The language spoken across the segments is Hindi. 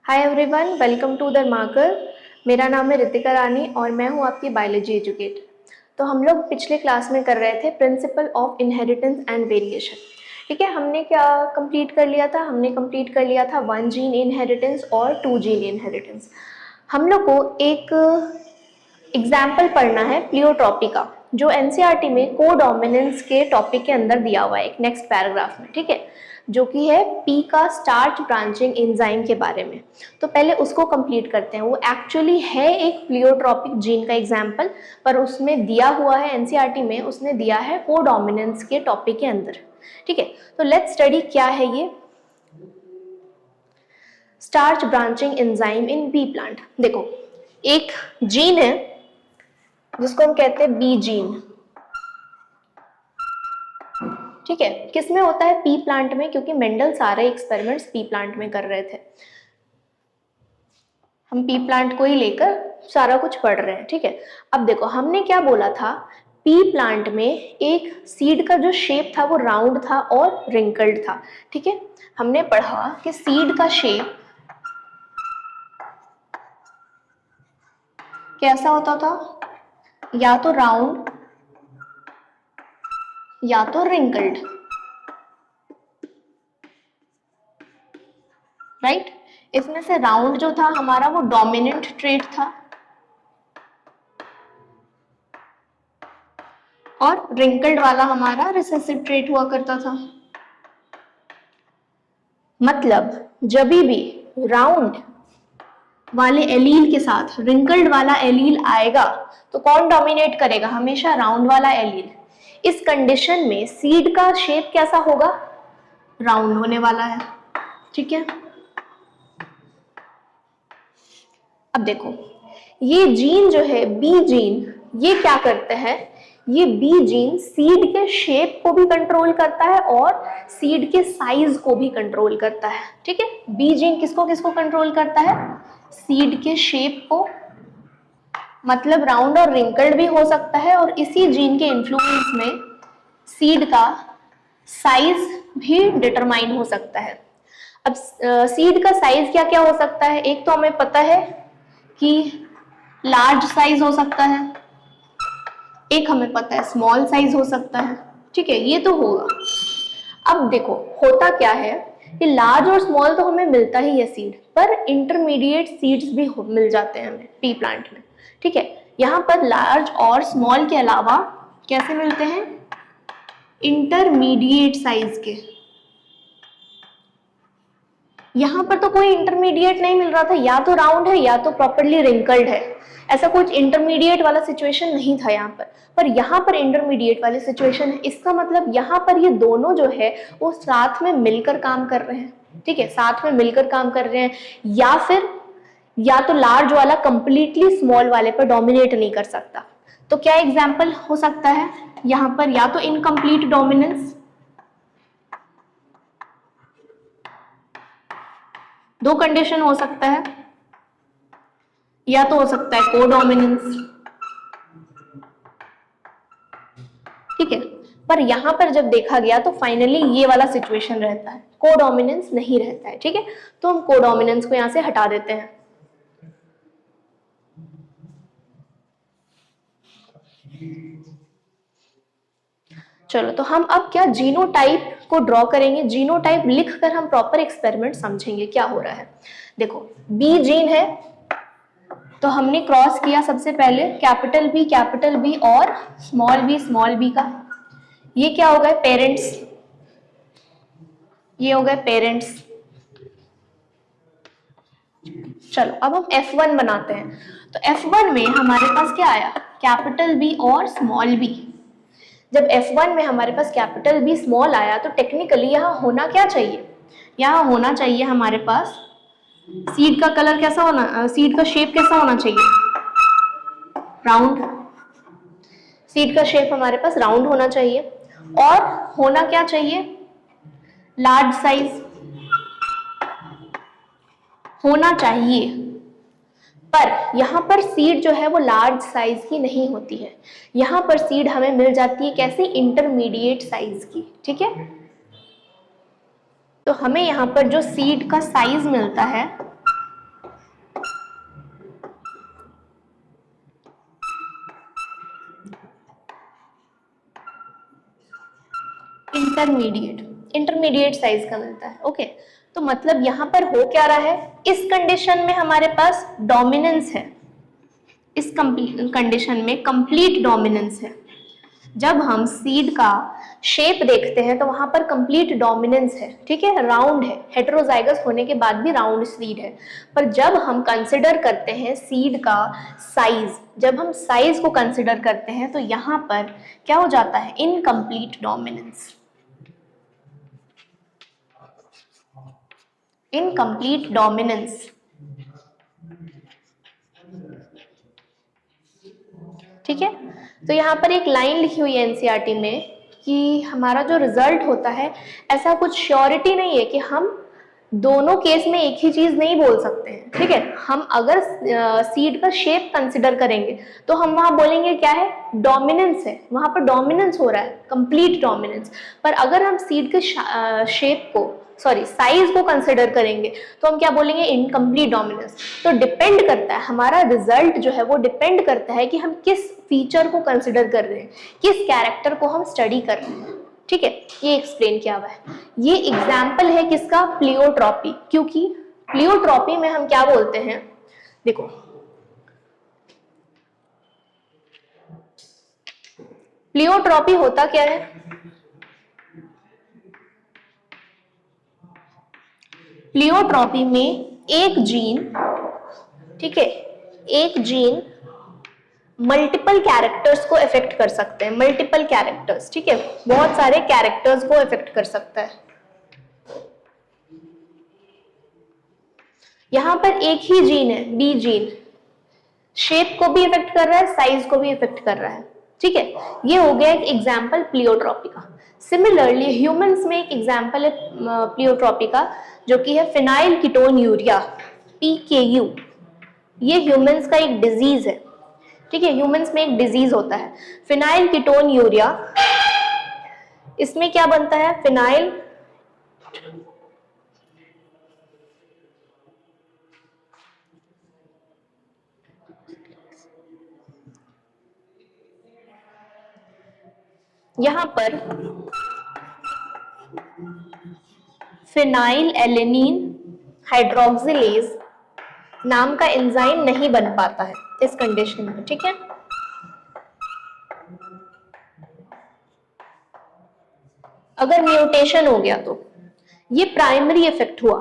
Hi everyone, welcome to the marker. मेरा नाम है रितिका रानी और मैं हूँ आपकी बायोलॉजी एजुकेटर। तो हम लोग पिछले क्लास में कर रहे थे principle of inheritance and variation. ठीक है, हमने क्या कंप्लीट कर लिया था? हमने कंप्लीट कर लिया था 1 जीन इनहेरिटेंस और 2 जीन इनहेरिटेंस। हम लोग को एक एग्जाम्पल पढ़ना है प्लियोट्रॉपी का, जो एनसीईआरटी में कोडोमिनेंस के टॉपिक के अंदर दिया हुआ है एक नेक्स्ट पैराग्राफ में। ठीक है, जो कि है पी का स्टार्च ब्रांचिंग एंजाइम के बारे में। तो पहले उसको कंप्लीट करते हैं। वो एक्चुअली है एक प्लियोट्रॉपिक जीन का एग्जाम्पल, पर उसमें दिया हुआ है एनसीईआरटी में, उसने दिया है कोडोमिनेंस के टॉपिक के अंदर। ठीक है, तो लेट्स स्टडी क्या है ये starch branching enzyme in B plant. देखो, एक जीन है जिसको हम कहते हैं बी जीन। ठीक है, किसमें होता है? पी प्लांट में, क्योंकि मेंडल सारे एक्सपेरिमेंट्स पी प्लांट में कर रहे थे। हम पी प्लांट को ही लेकर सारा कुछ पढ़ रहे हैं। ठीक है, अब देखो हमने क्या बोला था, पी प्लांट में एक सीड का जो शेप था वो राउंड था और रिंकल्ड था। ठीक है, हमने पढ़ा कि सीड का शेप कैसा होता था, या तो राउंड या तो रिंकल्ड, राइट। इसमें से राउंड जो था हमारा वो डोमिनेंट ट्रेट था और रिंकल्ड वाला हमारा रिसेसिव ट्रेट हुआ करता था। मतलब जब भी राउंड वाले एलील के साथ रिंकल्ड वाला एलील आएगा तो कौन डोमिनेट करेगा? हमेशा राउंड वाला एलील। इस कंडीशन में सीड का शेप कैसा होगा? राउंड होने वाला है। ठीक है, अब देखो ये जीन जो है बी जीन, ये क्या करते हैं? ये बी जीन सीड के शेप को भी कंट्रोल करता है और सीड के साइज को भी कंट्रोल करता है। ठीक है, बी जीन किसको किसको कंट्रोल करता है? सीड के शेप को, मतलब राउंड और रिंकल्ड भी हो सकता है, और इसी जीन के इन्फ्लुएंस में सीड का साइज भी डिटरमाइन हो सकता है। अब सीड का साइज क्या क्या हो सकता है? एक तो हमें पता है कि लार्ज साइज हो सकता है, एक हमें पता है स्मॉल साइज हो सकता है। ठीक है, ये तो होगा। अब देखो होता क्या है कि लार्ज और स्मॉल तो हमें मिलता ही है सीड, पर इंटरमीडिएट सीड्स भी मिल जाते हैं हमें पी प्लांट में। ठीक है, यहाँ पर लार्ज और स्मॉल के अलावा कैसे मिलते हैं? इंटरमीडिएट साइज के। यहाँ पर तो कोई इंटरमीडिएट नहीं मिल रहा था, या तो राउंड है या तो प्रॉपर्ली रिंकल्ड है। ऐसा कुछ इंटरमीडिएट वाला सिचुएशन नहीं था यहाँ पर यहाँ पर इंटरमीडिएट वाली सिचुएशन है। इसका मतलब यहाँ पर ये दोनों जो है वो साथ में मिलकर काम कर रहे हैं। ठीक है, साथ में मिलकर काम कर रहे हैं, या फिर या तो लार्ज वाला कंप्लीटली स्मॉल वाले पर डोमिनेट नहीं कर सकता। तो क्या एग्जाम्पल हो सकता है यहाँ पर? या तो इनकम्प्लीट डोमिनेंस, दो कंडीशन हो सकता है, या तो हो सकता है कोडोमिनेंस। ठीक है, पर यहां पर जब देखा गया तो फाइनली ये वाला सिचुएशन रहता है, कोडोमिनेंस नहीं रहता है। ठीक है, तो हम कोडोमिनेंस को यहां से हटा देते हैं। चलो, तो हम अब क्या जीनोटाइप को ड्रॉ करेंगे। जीनोटाइप लिखकर हम प्रॉपर एक्सपेरिमेंट समझेंगे क्या हो रहा है। देखो बी जीन है, तो हमने क्रॉस किया सबसे पहले कैपिटल बी और स्मॉल बी का। ये क्या हो गए? पेरेंट्स। ये हो गए पेरेंट्स। चलो अब हम F1 बनाते हैं। तो F1 में हमारे पास क्या आया? कैपिटल बी और स्मॉल बी। जब F1 में हमारे पास कैपिटल बी स्मॉल आया तो टेक्निकली यहाँ होना क्या चाहिए? यहाँ होना चाहिए हमारे पास सीड का कलर कैसा होना, सीड का शेप कैसा होना चाहिए? राउंड। सीड का शेप हमारे पास राउंड होना चाहिए, और होना क्या चाहिए? लार्ज साइज होना चाहिए। पर यहाँ पर सीड जो है वो लार्ज साइज की नहीं होती है। यहाँ पर सीड हमें मिल जाती है कैसी? इंटरमीडिएट साइज की। ठीक है, तो हमें यहाँ पर जो सीड का साइज मिलता है इंटरमीडिएट साइज का मिलता है। ओके, तो मतलब यहाँ पर हो क्या रहा है, इस कंडीशन में हमारे पास डोमिनेंस है, इस कंडीशन में कंप्लीट डोमिनेंस है। जब हम सीड का शेप देखते हैं तो वहां पर कंप्लीट डोमिनेंस है, ठीक है, राउंड है, हेटेरोजाइगस होने के बाद भी राउंड सीड है। पर जब हम कंसिडर करते हैं सीड का साइज, जब हम साइज को कंसिडर करते हैं तो यहां पर क्या हो जाता है, इनकम्प्लीट डोमिनेंस, इनकम्प्लीट डोमिनेंस। ठीक है, तो यहाँ पर एक लाइन लिखी हुई है एनसीईआरटी में कि हमारा जो रिजल्ट होता है, ऐसा कुछ श्योरिटी नहीं है कि हम दोनों केस में एक ही चीज नहीं बोल सकते हैं। ठीक है, हम अगर सीड का शेप कंसिडर करेंगे तो हम वहां बोलेंगे क्या है, डोमिनेंस है, वहां पर डोमिनेंस हो रहा है, कंप्लीट डोमिनेंस। पर अगर हम सीड के शेप को, सॉरी, साइज को कंसिडर करेंगे तो हम क्या बोलेंगे, इनकम्प्लीट डोमिनेंस। तो डिपेंड करता है, हमारा रिजल्ट जो है वो डिपेंड करता है कि हम किस फीचर को कंसिडर कर रहे हैं, किस कैरेक्टर को हम स्टडी कर रहे हैं। ठीक है, ये एक्सप्लेन किया हुआ है। ये एग्जाम्पल है किसका, प्लियोट्रॉपी, क्योंकि प्लियोट्रॉपी में हम क्या बोलते हैं, देखो प्लियोट्रॉपी होता क्या है, प्लियोट्रॉपी में एक जीन, ठीक है, एक जीन मल्टीपल कैरेक्टर्स को इफेक्ट कर सकते हैं, मल्टीपल कैरेक्टर्स, ठीक है, बहुत सारे कैरेक्टर्स को इफेक्ट कर सकता है। यहां पर एक ही जीन है, बी जीन, शेप को भी इफेक्ट कर रहा है, साइज को भी इफेक्ट कर रहा है। ठीक है, ये हो गया एक एग्जाम्पल प्लियोट्रॉपी का। सिमिलरली ह्यूमंस में एक एग्जाम्पल है प्लियोट्रॉपी का, जो कि है फिनाइल कीटोन यूरिया, PKU। ये ह्यूमंस का एक डिजीज है। ठीक है, ह्यूमंस में एक डिजीज होता है फिनाइल कीटोन यूरिया। इसमें क्या बनता है, फिनाइल यहां पर फिनाइल एलेनिन हाइड्रोक्सिलेज नाम का एंजाइम नहीं बन पाता है इस कंडीशन में। ठीक है, अगर म्यूटेशन हो गया तो ये प्राइमरी इफेक्ट हुआ।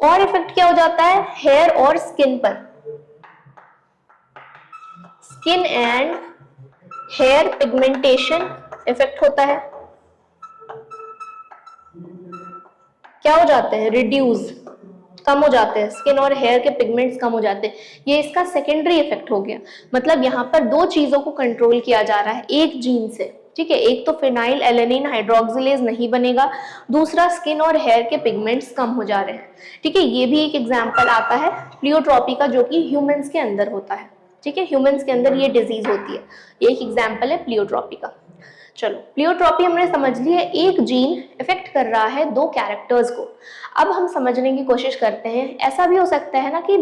और इफेक्ट क्या हो जाता है, हेयर और स्किन पर, skin and hair pigmentation effect होता है। क्या हो जाते हैं, रिड्यूस, कम हो जाते हैं, स्किन और हेयर के पिगमेंट्स कम हो जाते हैं। ये इसका सेकेंडरी इफेक्ट हो गया। मतलब यहाँ पर दो चीजों को कंट्रोल किया जा रहा है एक जीन से। ठीक है, एक तो फिनाइल एलेनिन हाइड्रोक्सिलेज नहीं बनेगा, दूसरा स्किन और हेयर के पिगमेंट्स कम हो जा रहे हैं। ठीक है, ये भी एक एग्जाम्पल आता है प्लियोट्रॉपी का, जो कि ह्यूमंस के अंदर होता है। ठीक है, ह्यूमंस के अंदर ये डिजीज होती है, एक एग्जाम्पल है प्लियोट्रॉपी का। चलो, प्लियोट्रॉपी हमने समझ ली है, एक जीन इफेक्ट कर रहा है दो कैरेक्टर्स को। अब हम समझने की कोशिश करते हैं, ऐसा भी हो सकता है ना कि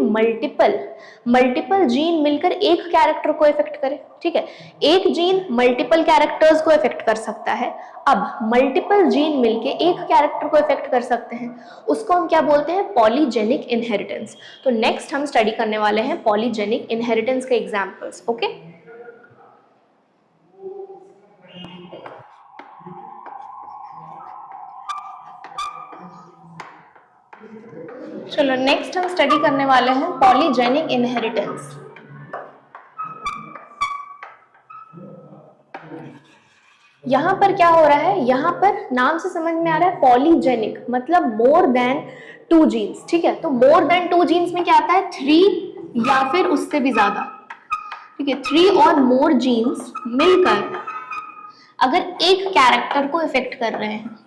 मल्टीपल जीन मिलकर एक कैरेक्टर को इफेक्ट करे। ठीक है, एक जीन मल्टीपल कैरेक्टर्स को इफेक्ट कर सकता है। अब मल्टीपल जीन मिलके एक कैरेक्टर को इफेक्ट कर सकते हैं, उसको हम क्या बोलते हैं, पॉलीजेनिक इनहेरिटेंस। तो नेक्स्ट हम स्टडी करने वाले हैं पॉलीजेनिक इनहेरिटेंस के एग्जाम्पल्स। ओके, चलो नेक्स्ट हम स्टडी करने वाले हैं पॉलीजेनिक इनहेरिटेंस। यहां पर क्या हो रहा है, यहां पर नाम से समझ में आ रहा है पॉलीजेनिक मतलब मोर देन 2 जीन्स। ठीक है, तो मोर देन 2 जीन्स में क्या आता है, 3 या फिर उससे भी ज्यादा। ठीक है, 3 और मोर जीन्स मिलकर अगर एक कैरेक्टर को इफेक्ट कर रहे हैं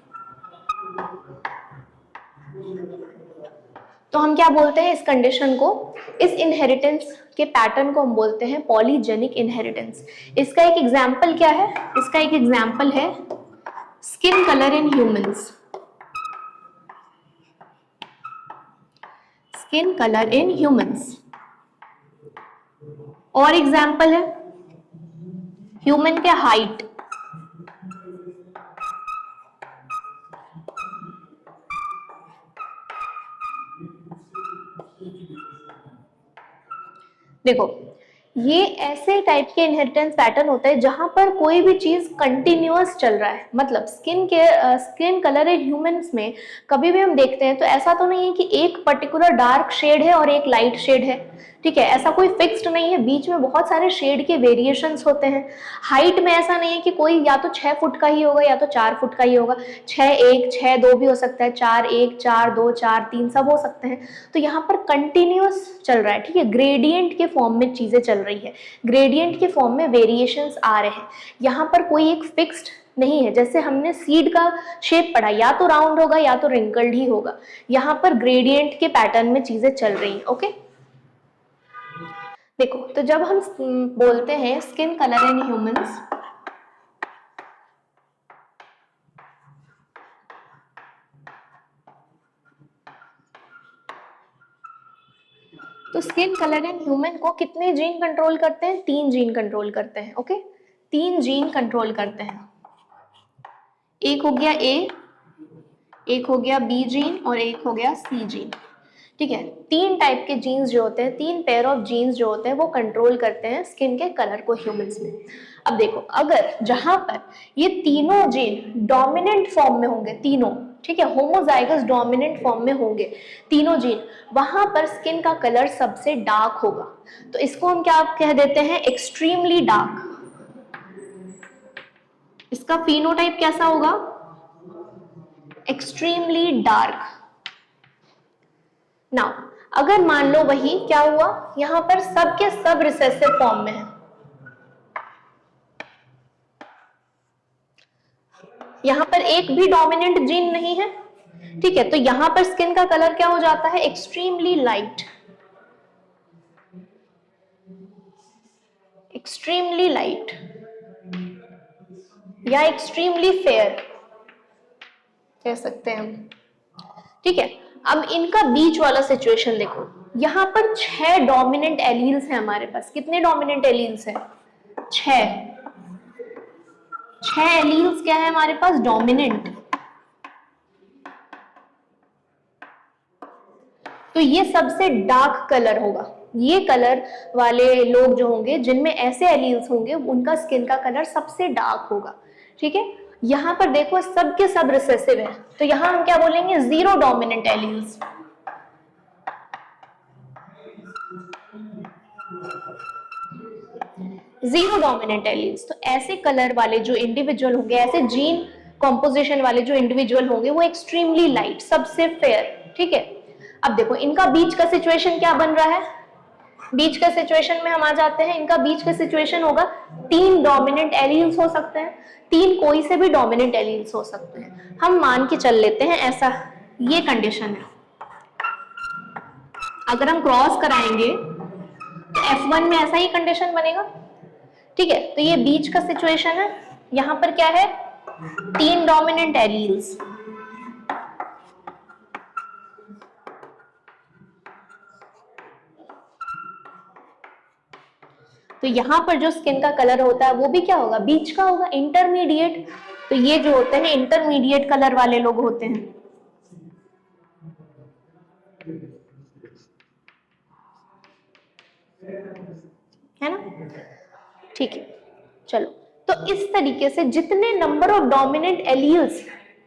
तो हम क्या बोलते हैं इस कंडीशन को, इस इनहेरिटेंस के पैटर्न को हम बोलते हैं पॉलीजेनिक इनहेरिटेंस। इसका एक एग्जाम्पल क्या है, इसका एक एग्जाम्पल है skin colour in humans, skin colour in humans. और एग्जाम्पल है ह्यूमन के हाइट, देखो, ये ऐसे टाइप के इनहेरिटेंस पैटर्न होता है जहां पर कोई भी चीज कंटिन्यूअस चल रहा है। मतलब स्किन कलर इन ह्यूमंस में कभी भी हम देखते हैं तो ऐसा तो नहीं है कि एक पर्टिकुलर डार्क शेड है और एक लाइट शेड है, ठीक है, ऐसा कोई फिक्स्ड नहीं है, बीच में बहुत सारे शेड के वेरिएशंस होते हैं। हाइट में ऐसा नहीं है कि कोई या तो 6 फुट का ही होगा या तो 4 फुट का ही होगा, 6'1", 6'2" भी हो सकता है, 4'1", 4'2", 4'3", सब हो सकते हैं। तो यहाँ पर कंटिन्यूअस चल रहा है, ठीक है, ग्रेडियंट के फॉर्म में चीजें चल रही है, ग्रेडियंट के फॉर्म में वेरिएशंस आ रहे हैं। यहाँ पर कोई एक फिक्स्ड नहीं है। जैसे हमने सीड का शेप पढ़ा, या तो राउंड होगा या तो रिंकल्ड ही होगा। यहाँ पर ग्रेडियंट के पैटर्न में चीजें चल रही हैं। ओके, देखो, तो जब हम बोलते हैं स्किन कलर इन ह्यूमंस, तो स्किन कलर इन ह्यूमन को कितने जीन कंट्रोल करते हैं? 3 जीन कंट्रोल करते हैं। ओके, 3 जीन कंट्रोल करते हैं। एक हो गया ए, एक हो गया बी जीन और एक हो गया सी जीन, ठीक है। 3 टाइप के जीन्स जो होते हैं, 3 पेयर ऑफ जीन्स जो होते हैं वो कंट्रोल करते हैं स्किन के कलर को ह्यूमंस में। अब देखो, अगर जहां पर ये तीनों जीन डोमिनेंट फॉर्म में होंगे, तीनों, ठीक है, होमोजाइगस डोमिनेंट फॉर्म में होंगे तीनों जीन, वहां पर स्किन का कलर सबसे डार्क होगा। तो इसको हम क्या कह देते हैं? Extremely dark. इसका फिनोटाइप कैसा होगा? Extremely dark. नाउ अगर मान लो वही क्या हुआ, यहां पर सब के सब रिसेसिव फॉर्म में है, यहां पर एक भी डोमिनेंट जीन नहीं है, ठीक है, तो यहां पर स्किन का कलर क्या हो जाता है? एक्सट्रीमली लाइट, एक्सट्रीमली लाइट या एक्सट्रीमली फेयर कह सकते हैं हम, ठीक है। अब इनका बीच वाला सिचुएशन देखो, यहां पर 6 डोमिनेंट एलील्स हैं हमारे पास। कितने डोमिनेंट एलील्स हैं? 6। 6 एलील्स क्या है हमारे पास? डोमिनेंट। तो ये सबसे डार्क कलर होगा। ये कलर वाले लोग जो होंगे, जिनमें ऐसे एलील्स होंगे, उनका स्किन का कलर सबसे डार्क होगा, ठीक है। यहां पर देखो, सब के सब रिसेसिव है, तो यहां हम क्या बोलेंगे? 0 dominant alleles. Zero dominant alleles. तो ऐसे कलर वाले जो इंडिविजुअल होंगे, ऐसे जीन कॉम्पोजिशन वाले जो इंडिविजुअल होंगे, वो एक्सट्रीमली लाइट, सबसे फेयर, ठीक है। अब देखो, इनका बीच का सिचुएशन क्या बन रहा है? बीच का सिचुएशन में हम आ जाते हैं। इनका बीच का सिचुएशन होगा 3 डोमिनेंट एलील्स हो सकते हैं, 3 कोई से भी डोमिनेंट एलील्स हो सकते हैं। हम मान के चल लेते हैं ऐसा, ये कंडीशन है। अगर हम क्रॉस कराएंगे तो F1 में ऐसा ही कंडीशन बनेगा, ठीक है। तो ये बीच का सिचुएशन है। यहां पर क्या है? 3 डोमिनेंट एलील्स। तो यहां पर जो स्किन का कलर होता है वो भी क्या होगा? बीच का होगा, इंटरमीडिएट। तो ये जो होते हैं इंटरमीडिएट कलर वाले लोग होते हैं, है ना, ठीक है। चलो, तो इस तरीके से जितने नंबर ऑफ डोमिनेंट एलील्स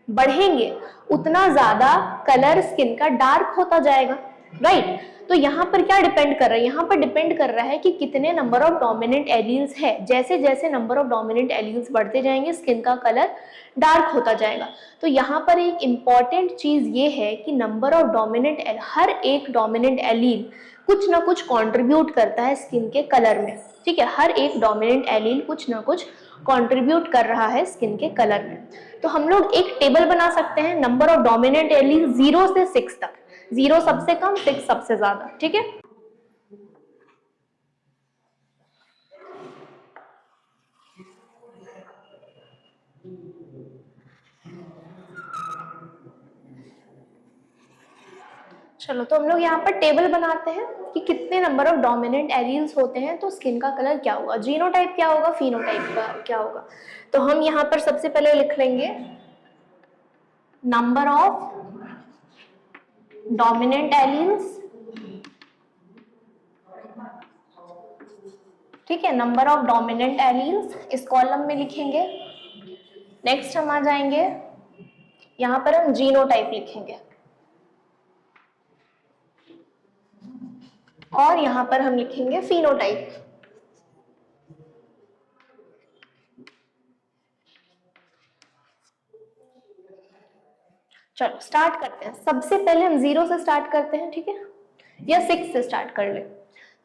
बढ़ेंगे, उतना ज्यादा कलर स्किन का डार्क होता जाएगा, राइट। तो यहाँ पर क्या डिपेंड कर रहा है? यहाँ पर डिपेंड कर रहा है कि कितने नंबर ऑफ डोमिनेंट एलील्स है। जैसे जैसे नंबर ऑफ डोमिनेंट एलील्स बढ़ते जाएंगे, स्किन का कलर डार्क होता जाएगा। तो यहाँ पर एक इंपॉर्टेंट चीज ये है कि नंबर ऑफ डोमिनेंट, हर एक डोमिनेंट एलील कुछ ना कुछ कंट्रीब्यूट करता है स्किन के कलर में, ठीक है। हर एक डोमिनेंट एलील कुछ ना कुछ कंट्रीब्यूट कर रहा है स्किन के कलर में। तो हम लोग एक टेबल बना सकते हैं, नंबर ऑफ डोमिनेंट एलील 0 से 6 तक, 0 सबसे कम, 6 सबसे ज्यादा, ठीक है। चलो, तो हम लोग यहाँ पर टेबल बनाते हैं कि कितने नंबर ऑफ डोमिनेंट एलील्स होते हैं तो स्किन का कलर क्या होगा, जीनोटाइप क्या होगा, फिनोटाइप क्या होगा। तो हम यहाँ पर सबसे पहले लिख लेंगे नंबर ऑफ डोमिनेंट एलील्स ठीक है, नंबर ऑफ डोमिनेंट एलील्स इस कॉलम में लिखेंगे। नेक्स्ट हम आ जाएंगे, यहां पर हम जीनोटाइप लिखेंगे और यहां पर हम लिखेंगे फिनोटाइप। चलो स्टार्ट करते हैं। सबसे पहले हम 0 से स्टार्ट करते हैं, ठीक है, या 6 से स्टार्ट कर ले।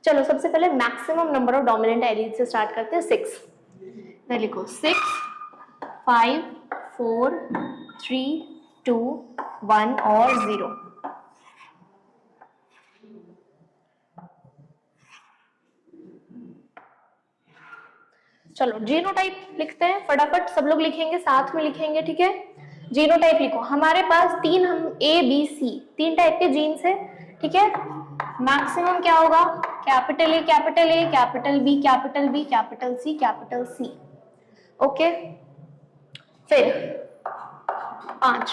चलो सबसे पहले maximum number of dominant allele से स्टार्ट करते हैं, 6। मैं लिखो 6 5 4 3 2 1 और 0। चलो जीनोटाइप लिखते हैं, फटाफट सब लोग लिखेंगे, साथ में लिखेंगे, ठीक है। जीनोटाइप लिखो। हमारे पास तीन, हम ए बी सी 3 टाइप के जीन्स है, ठीक है। मैक्सिमम क्या होगा, capital A capital A, capital B capital B, capital C, okay. फिर 5,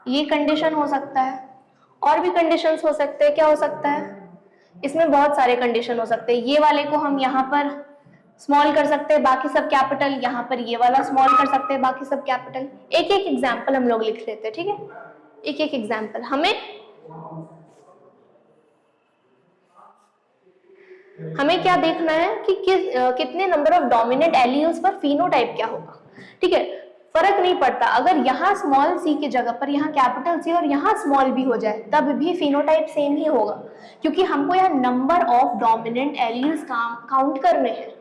ये कंडीशन हो सकता है, और भी कंडीशंस हो सकते हैं। क्या हो सकता है, इसमें बहुत सारे कंडीशन हो सकते हैं। ये वाले को हम यहाँ पर स्मॉल कर सकते हैं, बाकी सब कैपिटल। यहाँ पर ये वाला स्मॉल कर सकते हैं, बाकी सब कैपिटल। एक एक एग्जाम्पल हम लोग लिख लेते हैं, ठीक है, एक एक एग्जाम्पल। हमें क्या देखना है कि कितने नंबर ऑफ डोमिनेंट एलील्स पर फिनोटाइप क्या होगा, ठीक है। फर्क नहीं पड़ता, अगर यहाँ स्मॉल सी की जगह पर यहाँ कैपिटल सी और यहाँ स्मॉल भी हो जाए तब भी फिनोटाइप सेम ही होगा, क्योंकि हमको यहाँ number of dominant alleles count करने हैं।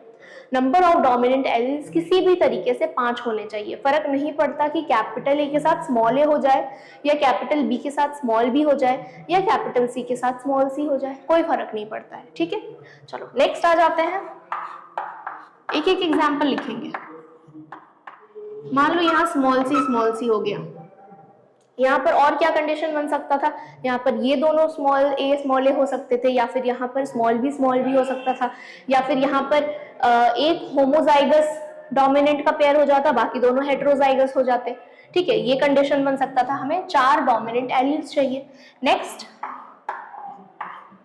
नंबर ऑफ डोमिनेंट एलील्स किसी भी तरीके से 5 होने चाहिए। फर्क नहीं पड़ता कि कैपिटल ए के साथ स्मॉल ए हो जाए, या कैपिटल बी के साथ स्मॉल बी हो जाए, या कैपिटल सी के साथ स्मॉल सी हो जाए, कोई फर्क नहीं पड़ता है, ठीक है। चलो नेक्स्ट आ जाते हैं, एक एक एग्जाम्पल लिखेंगे। मान लो यहाँ स्मॉल सी हो गया, यहाँ पर और क्या कंडीशन बन सकता था, यहाँ पर ये दोनों स्मॉल ए हो सकते थे, या फिर यहाँ पर स्मॉल भी हो सकता था, या फिर यहाँ पर एक होमोजाइगस डोमिनेंट का पेयर हो जाता, बाकी दोनों हेटेरोजाइगस हो जाते, ठीक है। ये कंडीशन बन सकता था। हमें 4 डोमिनेंट एलील्स चाहिए। नेक्स्ट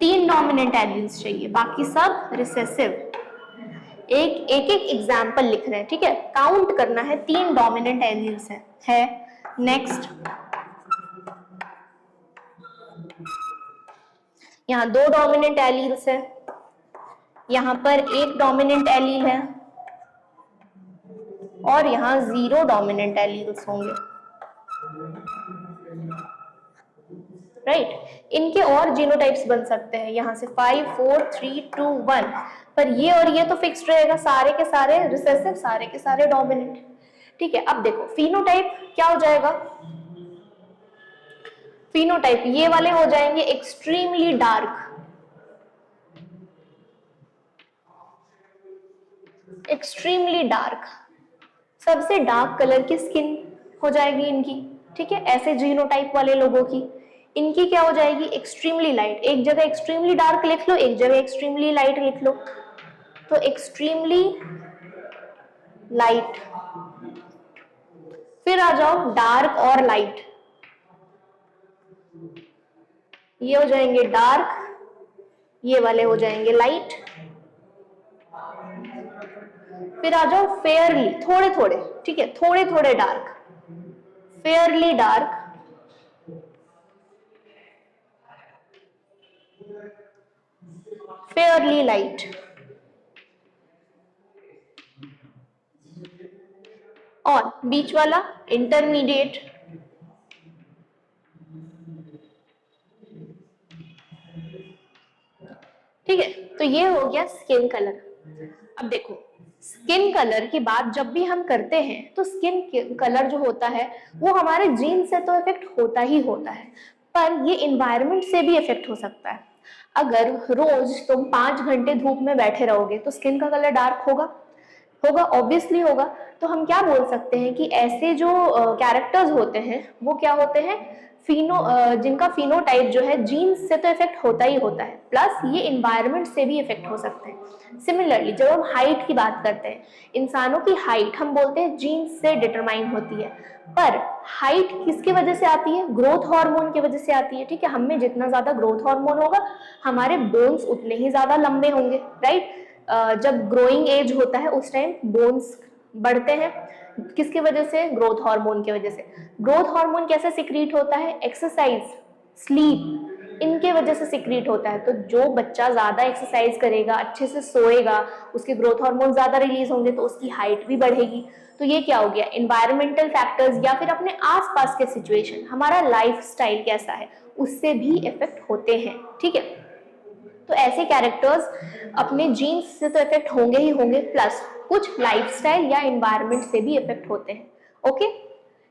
3 डोमिनेंट एलील्स चाहिए, बाकी सब रिसेसिव। एक एग्जाम्पल लिख रहे हैं, ठीक है, काउंट करना है। 3 डोमिनेंट एलील्स है। नेक्स्ट यहाँ 2 डोमिनेंट एलील्स है, यहाँ पर 1 डोमिनेंट एलील है, और यहाँ 0 डोमिनेंट एलील्स होंगे, राइट। इनके और जीनोटाइप्स बन सकते हैं, यहाँ से 5 4 3 2 1, पर ये और ये तो फिक्स्ड रहेगा, सारे के सारे रिसेसिव, सारे के सारे डोमिनेंट, ठीक है। अब देखो फिनोटाइप क्या हो जाएगा, फिनोटाइप ये वाले हो जाएंगे एक्सट्रीमली डार्क, एक्सट्रीमली डार्क, सबसे डार्क कलर की स्किन हो जाएगी इनकी, ठीक है। ऐसे जीनोटाइप वाले लोगों की, इनकी क्या हो जाएगी, एक्सट्रीमली लाइट। एक जगह एक्सट्रीमली डार्क लिख लो, एक जगह एक्सट्रीमली लाइट लिख लो, तो एक्सट्रीमली लाइट। फिर आ जाओ डार्क और लाइट, ये हो जाएंगे डार्क, ये वाले हो जाएंगे लाइट। फिर आ जाओ फेयरली, थोड़े थोड़े, ठीक है, थोड़े थोड़े dark, Fairlie dark, Fairlie light, और बीच वाला इंटरमीडिएट। ठीक है, तो ये हो गया स्किन कलर। अब देखो स्किन कलर की बात जब भी हम करते हैं तो स्किन कलर जो होता है वो हमारे जीन से तो इफेक्ट होता ही होता है, पर ये इन्वायरमेंट से भी इफेक्ट हो सकता है। अगर रोज तुम 5 घंटे धूप में बैठे रहोगे तो स्किन का कलर डार्क होगा, होगा, ऑब्वियसली होगा। तो हम क्या बोल सकते हैं कि ऐसे जो कैरेक्टर्स होते हैं वो क्या होते हैं, जिनका फिनोटाइप जो है जीन्स से तो इफेक्ट होता ही होता है, प्लस ये इन्वायरमेंट से भी इफेक्ट हो सकते हैं। सिमिलरली जब हम हाइट की बात करते हैं, इंसानों की हाइट हम बोलते हैं जीन्स से डिटरमाइन होती है, पर हाइट किसकी वजह से आती है? ग्रोथ हार्मोन की वजह से आती है। ठीक है, हम में जितना ज्यादा ग्रोथ हार्मोन होगा हमारे बोन्स उतने ही ज्यादा लंबे होंगे, राइट। जब ग्रोइंग एज होता है उस टाइम बोन्स बढ़ते हैं, किसकी वजह से? ग्रोथ हार्मोन की वजह से। ग्रोथ हार्मोन कैसे सिक्रीट होता है? एक्सरसाइज, स्लीप, इनके वजह से सिक्रीट होता है। तो जो बच्चा ज्यादा एक्सरसाइज करेगा, अच्छे से सोएगा, उसके ग्रोथ हार्मोन ज्यादा रिलीज होंगे तो उसकी हाइट भी बढ़ेगी। तो ये क्या हो गया? एनवायरमेंटल फैक्टर्स या फिर अपने आसपास के सिचुएशन, हमारा लाइफस्टाइल कैसा है, उससे भी इफेक्ट होते हैं। ठीक है, तो ऐसे कैरेक्टर्स अपने जीन्स से तो इफेक्ट होंगे ही होंगे, प्लस कुछ लाइफस्टाइल या एनवायरनमेंट से भी इफेक्ट होते हैं। ओके,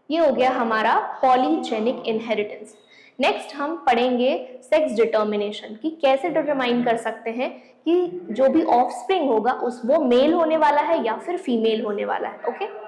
ये हो गया हमारा पॉलीजेनिक इनहेरिटेंस। नेक्स्ट हम पढ़ेंगे सेक्स डिटर्मिनेशन, कि कैसे डिटरमाइन कर सकते हैं कि जो भी ऑफस्प्रिंग होगा उस वो मेल होने वाला है या फिर फीमेल होने वाला है। ओके,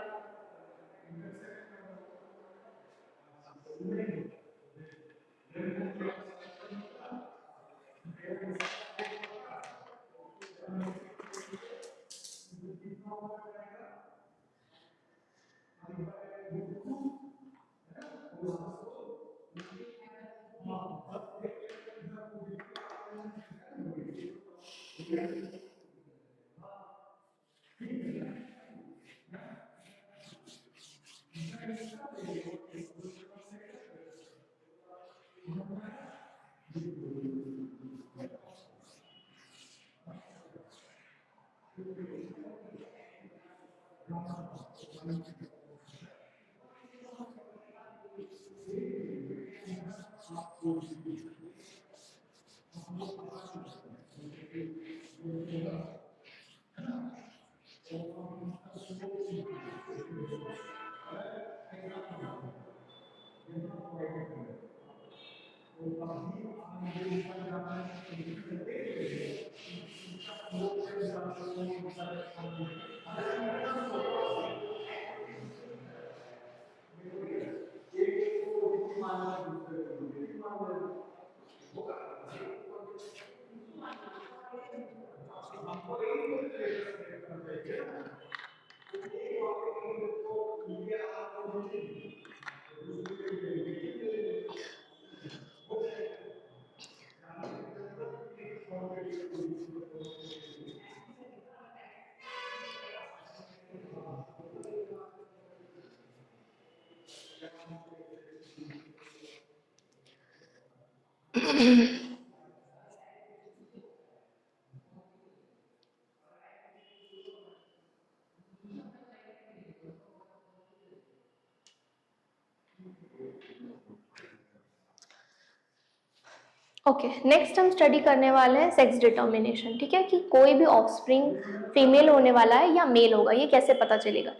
ओके, नेक्स्ट हम स्टडी करने वाले हैं सेक्स डिटर्मिनेशन। ठीक है, कि कोई भी ऑफस्प्रिंग फीमेल होने वाला है या मेल होगा, ये कैसे पता चलेगा?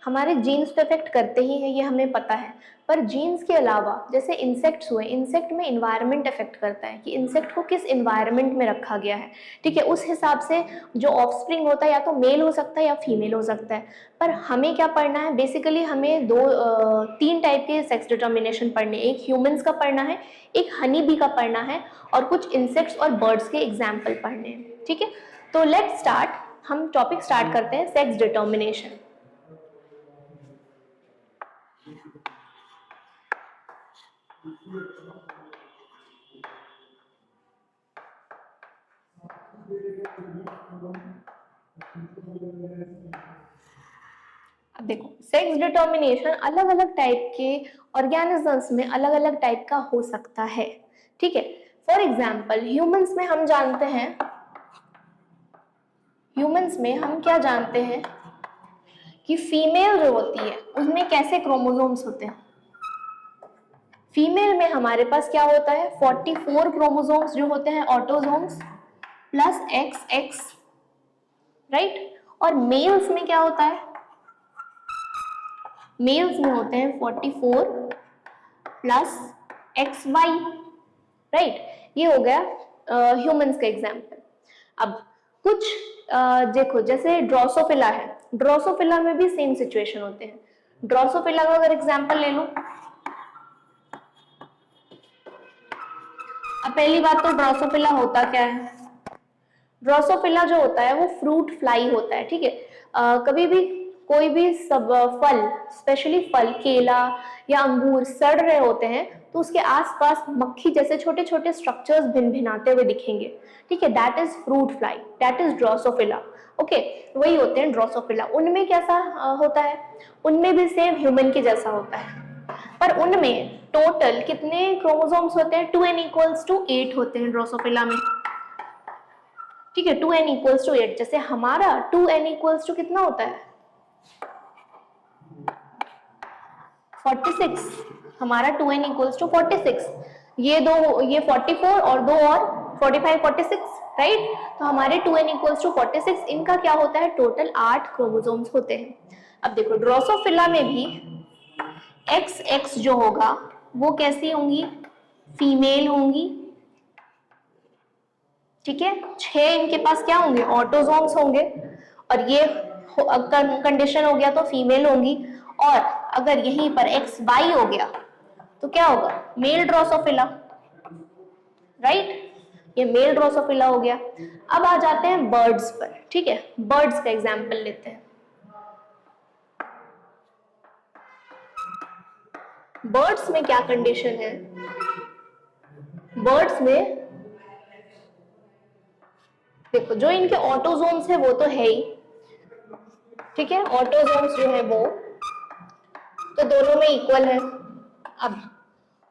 हमारे जीन्स तो इफेक्ट करते ही हैं, ये हमें पता है, पर जीन्स के अलावा जैसे इंसेक्ट्स हुए, इंसेक्ट में इन्वायरमेंट इफेक्ट करता है कि इंसेक्ट को किस इन्वायरमेंट में रखा गया है। ठीक है, उस हिसाब से जो ऑफस्प्रिंग होता है या तो मेल हो सकता है या फीमेल हो सकता है। पर हमें क्या पढ़ना है? बेसिकली हमें तीन टाइप के सेक्स डिटर्मिनेशन पढ़ने, एक ह्यूमंस का पढ़ना है, एक हनी बी का पढ़ना है, और कुछ इंसेक्ट्स और बर्ड्स के एग्जाम्पल पढ़ने हैं। ठीक है, तो लेट्स स्टार्ट। हम टॉपिक स्टार्ट करते हैं सेक्स डिटर्मिनेशन। अब देखो, सेक्स डिटर्मिनेशन अलग अलग टाइप के ऑर्गेनिजम्स में अलग अलग टाइप का हो सकता है। ठीक है, फॉर एग्जाम्पल ह्यूमंस में हम जानते हैं, ह्यूमंस में हम क्या जानते हैं कि फीमेल जो होती है उसमें कैसे क्रोमोसोम्स होते हैं। फीमेल में हमारे पास क्या होता है? 44 क्रोमोसोम्स जो होते हैं, ऑटोसोम्स, प्लस XX, राइट। और मेल्स में क्या होता है? मेल्स में होते हैं 44 प्लस XY, राइट। ये हो गया ह्यूमंस का एग्जाम्पल। अब कुछ देखो, जैसे ड्रोसोफिला है, ड्रोसोफिला में भी सेम सिचुएशन होते हैं। ड्रोसोफिला का अगर एग्जाम्पल ले लो, पहली बात तो ड्रोसोफिला होता क्या है? ड्रोसोफिला जो होता है वो फ्रूट फ्लाई होता है, ठीक है। कभी भी कोई भी सब फल, स्पेशली फल, केला या अंगूर सड़ रहे होते हैं तो उसके आसपास मक्खी जैसे छोटे छोटे स्ट्रक्चर्स भिन भिनाते हुए दिखेंगे, ठीक है। That is fruit fly, that is Drosophila. Okay, वही होते हैं ड्रोसोफिला। उनमें कैसा होता है? उनमें भी सेम ह्यूमन के जैसा होता है, पर उनमें टोटल कितने क्रोमोसोम्स होते हैं? 2n = 8 होते हैं ड्रोसोफिला में, ठीक है। 2n = 8। जैसे हमारा 2n = कितना होता है? 46। हमारा 2n = 46। ये 44 और 2 और 45, 46, राइट। तो हमारे 2n = 46। इनका क्या होता है? टोटल 8 क्रोमोसोम्स होते हैं। अब देखो ड्रोसोफिला में भी XX जो होगा वो कैसी होंगी? फीमेल होंगी, ठीक है। 6 इनके पास क्या होंगे? ऑटोसोम्स होंगे। और ये कंडीशन हो गया तो फीमेल होंगी। और अगर यहीं पर XY हो गया तो क्या होगा? Male Drosophila, right. ये मेल ड्रोसोफिला हो गया। अब आ जाते हैं बर्ड्स पर, ठीक है। बर्ड्स का एग्जांपल लेते हैं। बर्ड्स में क्या कंडीशन है? बर्ड्स में देखो जो इनके ऑटोसोम्स है वो तो है ही, ठीक है। ऑटोसोम्स जो है वो तो दोनों में इक्वल है। अब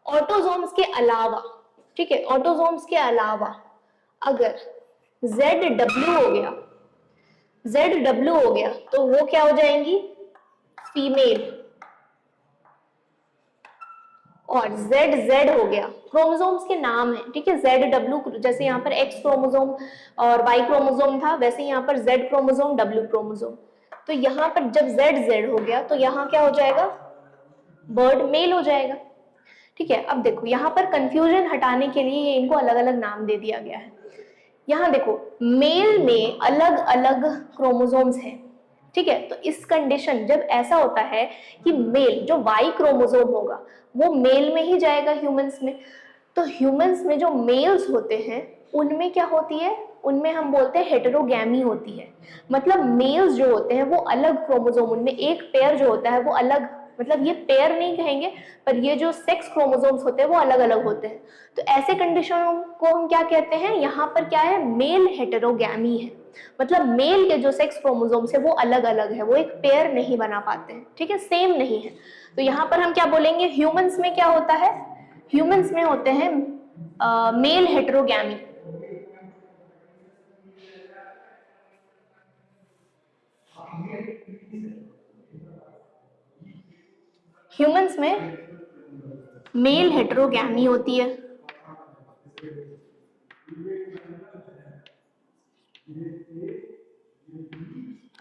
ऑटोसोम्स के अलावा, ठीक है, ऑटोसोम्स के अलावा अगर ZW हो गया, ZW हो गया तो वो क्या हो जाएंगी? फीमेल। और ZZ हो गया, क्रोमोसोम्स के नाम है, ठीक है। ZW, जैसे यहाँ पर X क्रोमोसोम और Y क्रोमोसोम था, वैसे यहाँ पर Z क्रोमोसोम, W क्रोमोसोम। तो यहाँ पर जब ZZ हो गया तो यहाँ क्या हो जाएगा? बर्ड मेल हो जाएगा, ठीक है। अब देखो यहाँ पर कंफ्यूजन हटाने के लिए इनको अलग अलग नाम दे दिया गया है। यहाँ देखो मेल में अलग अलग क्रोमोसोम्स हैं, ठीक है। तो इस कंडीशन जब ऐसा होता है कि मेल जो Y क्रोमोसोम होगा वो मेल में ही जाएगा ह्यूमंस में, तो ह्यूमंस में जो मेल्स होते हैं उनमें क्या होती है? उनमें हम बोलते हैं हेटेरोगैमी होती है। मतलब मेल्स जो होते हैं वो अलग क्रोमोसोम, उनमें एक पेयर जो होता है वो अलग, मतलब ये पेयर नहीं कहेंगे पर ये जो सेक्स क्रोमोसोम्स होते हैं वो अलग अलग होते हैं। तो ऐसे कंडीशनों को हम क्या कहते हैं? यहाँ पर क्या है? मेल हेटेरोगैमी है। मतलब मेल के जो सेक्स क्रोमोसोम्स है वो अलग अलग है, वो एक पेयर नहीं बना पाते हैं, ठीक है, सेम नहीं है। तो यहाँ पर हम क्या बोलेंगे? ह्यूमंस में क्या होता है? ह्यूमंस में होते हैं मेल हेटेरोगैमी। ह्यूमंस में मेल हेटेरोगैमी होती है।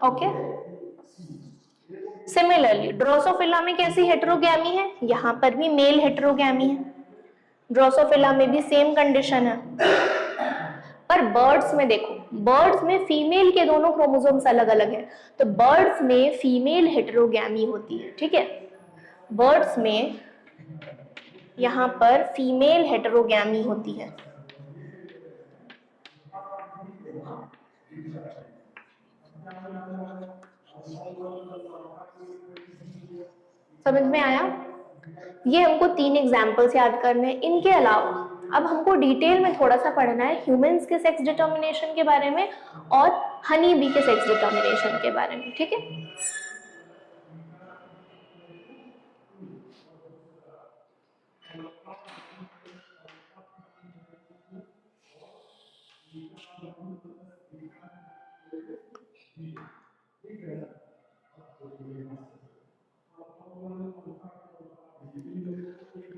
ओके। सिमिलरली ड्रोसोफिला में कैसी हेटेरोगैमी है? यहाँ पर भी मेल हेटेरोगैमी है। ड्रोसोफिला में भी सेम कंडीशन है। पर बर्ड्स में देखो, बर्ड्स में फीमेल के दोनों क्रोमोसोम्स अलग अलग है, तो बर्ड्स में फीमेल हेटेरोगैमी होती है, ठीक है। बर्ड्स में यहाँ पर फीमेल हेटेरोगैमी होती है। समझ में आया? ये हमको 3 एग्जाम्पल्स याद करने हैं। इनके अलावा अब हमको डिटेल में थोड़ा सा पढ़ना है ह्यूमंस के सेक्स डिटर्मिनेशन के बारे में और हनी बी के सेक्स डिटर्मिनेशन के बारे में, ठीक है।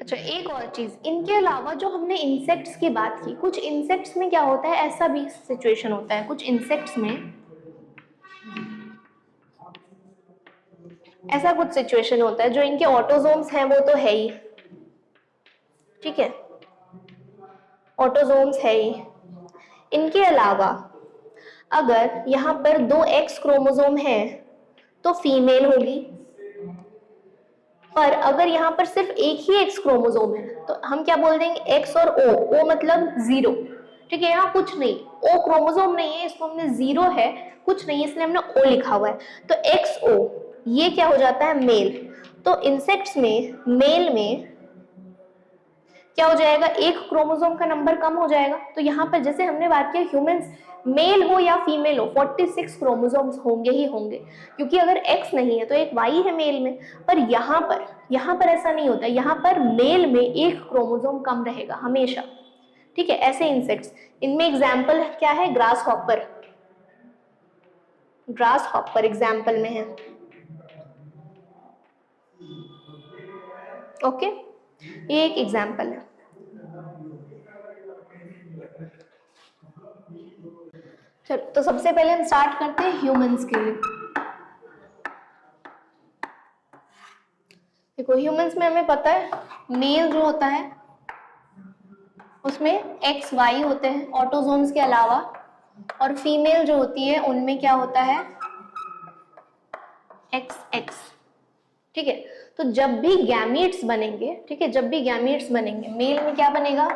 अच्छा, एक और चीज, इनके अलावा जो हमने इंसेक्ट्स की बात की, कुछ इंसेक्ट्स में क्या होता है? ऐसा भी सिचुएशन होता है, कुछ इंसेक्ट्स में ऐसा कुछ सिचुएशन होता है जो इनके ऑटोसोम्स हैं वो तो है ही, ठीक है, ऑटोसोम्स है ही। इनके अलावा अगर यहाँ पर 2 X क्रोमोसोम है तो फीमेल होगी, पर अगर यहाँ पर सिर्फ एक ही एक्स क्रोमोसोम है तो हम क्या बोल देंगे, एक्स और ओ मतलब 0, ठीक है, यहाँ कुछ नहीं, ओ क्रोमोसोम नहीं है, इसको हमने 0 है, कुछ नहीं है, इसलिए हमने ओ लिखा हुआ है, तो एक्स ओ ये क्या हो जाता है, मेल। तो इंसेक्ट्स में मेल में क्या हो जाएगा, एक क्रोमोसोम का नंबर कम हो जाएगा। तो यहाँ पर जैसे हमने बात किया ह्यूमंस मेल हो या फीमेल हो 46 क्रोमोसोम्स होंगे ही होंगे, क्योंकि अगर एक्स नहीं है तो एक वाई है मेल में। पर यहाँ पर ऐसा नहीं होता, यहाँ पर मेल में एक क्रोमोसोम कम रहेगा हमेशा, ठीक है। ऐसे इंसेक्ट्स, इनमें एग्जाम्पल क्या है, ग्रास हॉपर एग्जाम्पल में है, ओके, ये एक एग्जाम्पल है। चलो तो सबसे पहले हम स्टार्ट करते हैं ह्यूमंस के लिए। देखो ह्यूमंस में हमें पता है मेल जो होता है उसमें एक्स वाई होते हैं ऑटोजोम्स के अलावा, और फीमेल जो होती है उनमें क्या होता है, एक्स एक्स, ठीक है। तो जब भी गैमीट्स बनेंगे, ठीक है, जब भी गैमीट्स बनेंगे, मेल में क्या बनेगा,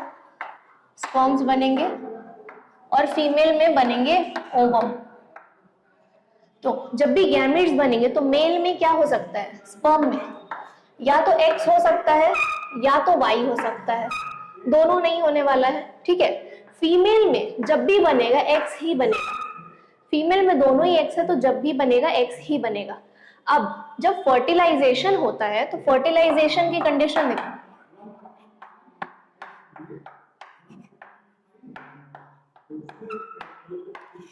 स्पर्म्स बनेंगे, और फीमेल में बनेंगे ओवम। तो जब भी गैमीट्स बनेंगे तो मेल में क्या हो सकता है, स्पर्म में या तो एक्स हो सकता है या तो वाई हो सकता है, दोनों नहीं होने वाला है, ठीक है। फीमेल में जब भी बनेगा एक्स ही बनेगा, फीमेल में दोनों ही एक्स है तो जब भी बनेगा एक्स ही बनेगा। अब जब फर्टिलाइजेशन होता है तो फर्टिलाइजेशन की कंडीशन देखो,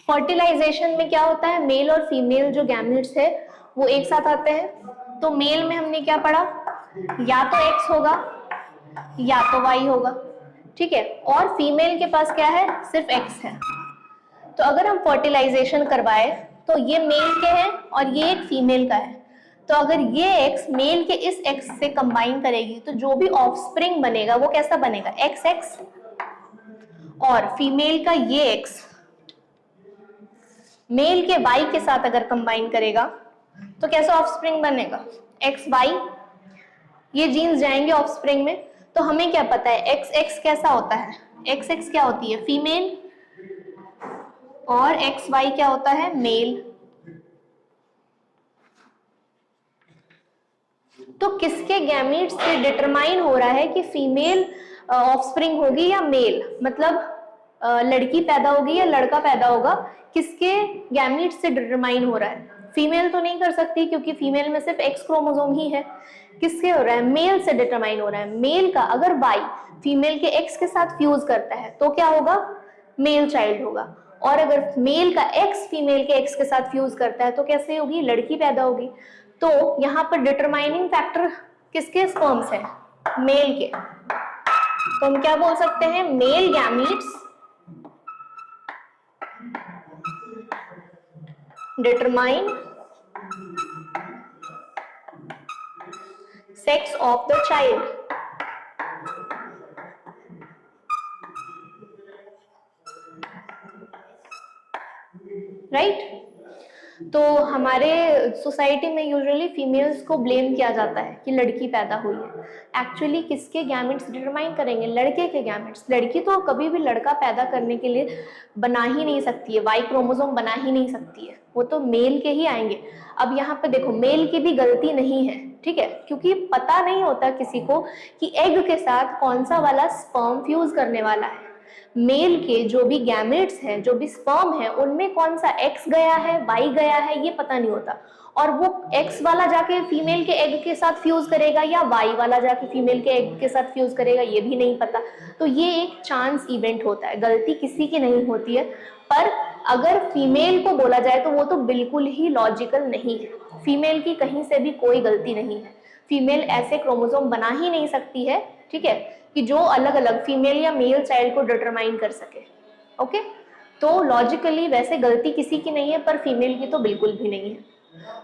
फर्टिलाइजेशन में क्या होता है, मेल और फीमेल जो गैमेट्स है वो एक साथ आते हैं। तो मेल में हमने क्या पढ़ा, या तो एक्स होगा या तो वाई होगा, ठीक है, और फीमेल के पास क्या है, सिर्फ एक्स है। तो अगर हम फर्टिलाइजेशन करवाए तो ये मेल के हैं और ये एक फीमेल का है, तो अगर ये एक्स मेल के इस एक्स से कंबाइन करेगी तो जो भी ऑफस्प्रिंग बनेगा वो कैसा बनेगा, एक्स एक्स, और फीमेल का ये एक्स मेल के वाई के साथ अगर कंबाइन करेगा तो कैसा ऑफस्प्रिंग बनेगा, एक्स वाई, ये जीन्स जाएंगे ऑफस्प्रिंग में। तो हमें क्या पता है एक्स एक्स कैसा होता है, एक्स एक्स क्या होती है, फीमेल, और एक्स वाई क्या होता है, मेल। तो किसके गैमीट्स से डिटरमाइन हो रहा है कि फीमेल ऑफस्प्रिंग होगी या मेल, मतलब लड़की पैदा होगी या लड़का पैदा होगा, किसके गैमीट्स से डिटरमाइन हो रहा है। फीमेल तो नहीं कर सकती क्योंकि फीमेल में सिर्फ एक्स क्रोमोसोम ही है, किससे हो रहा है, मेल से डिटरमाइन हो रहा है। मेल का अगर वाई फीमेल के एक्स के साथ फ्यूज करता है तो क्या होगा, मेल चाइल्ड होगा, और अगर मेल का एक्स फीमेल के एक्स के साथ फ्यूज करता है तो कैसे होगी, लड़की पैदा होगी। तो यहाँ पर डिटरमाइनिंग फैक्टर किसके स्पर्म्स है, मेल के। तो हम क्या बोल सकते हैं, male gametes determine sex of the child, right. तो हमारे सोसाइटी में यूजुअली फीमेल्स को ब्लेम किया जाता है कि लड़की पैदा हुई है, एक्चुअली किसके गैमेट्स डिटरमाइन करेंगे, लड़के के गैमेट्स। लड़की तो कभी भी लड़का पैदा करने के लिए बना ही नहीं सकती है, वाई क्रोमोसोम बना ही नहीं सकती है, वो तो मेल के ही आएंगे। अब यहाँ पे देखो मेल की भी गलती नहीं है, ठीक है, क्योंकि पता नहीं होता किसी को कि एग के साथ कौन सा वाला स्पर्म फ्यूज करने वाला है। मेल के जो भी गैमेट्स हैं, जो भी स्पर्म है, उनमें कौन सा एक्स गया है वाई गया है ये पता नहीं होता, और वो एक्स वाला जाके फीमेल के एग के साथ फ्यूज करेगा या वाई वाला जाके फीमेल के एग के साथ फ्यूज करेगा ये भी नहीं पता। तो ये एक चांस इवेंट होता है, गलती किसी की नहीं होती है। पर अगर फीमेल को बोला जाए तो वो तो बिल्कुल ही लॉजिकल नहीं है, फीमेल की कहीं से भी कोई गलती नहीं है, फीमेल ऐसे क्रोमोसोम बना ही नहीं सकती है, ठीक है, कि जो अलग अलग फीमेल या मेल चाइल्ड को डिटरमाइन कर सके, ओके। तो लॉजिकली वैसे गलती किसी की नहीं है, पर फीमेल की तो बिल्कुल भी नहीं है,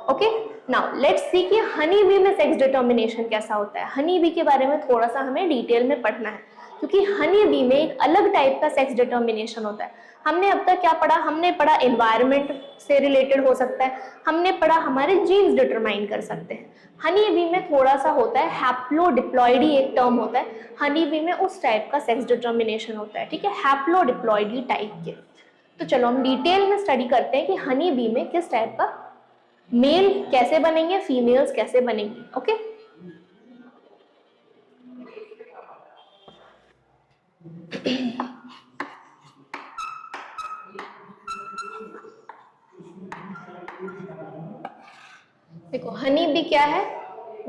ओके। नाउ लेट्स सी कि हनी बी में सेक्स डिटर्मिनेशन कैसा होता है। हनी बी के बारे में थोड़ा सा हमें डिटेल में पढ़ना है, क्योंकि हनी बी में एक अलग टाइप का सेक्स डिटर्मिनेशन होता है। हमने अब तक क्या पढ़ा, हमने पढ़ा एनवायरनमेंट से रिलेटेड हो सकता है, हमने पढ़ा हमारे जीन्स डिटरमाइन कर सकते हैं। हनी बी में थोड़ा सा होता है हैप्लोडिप्लॉइडी, एक टर्म होता है हनी बी में, उस टाइप का सेक्स डिटर्मिनेशन होता है, ठीक है, हैप्लोडिप्लॉइडी टाइप के। तो चलो हम डिटेल में स्टडी करते हैं कि हनी बी में किस टाइप का मेल कैसे बनेंगे, फीमेल्स कैसे बनेंगी। ओके, देखो हनी बी क्या है,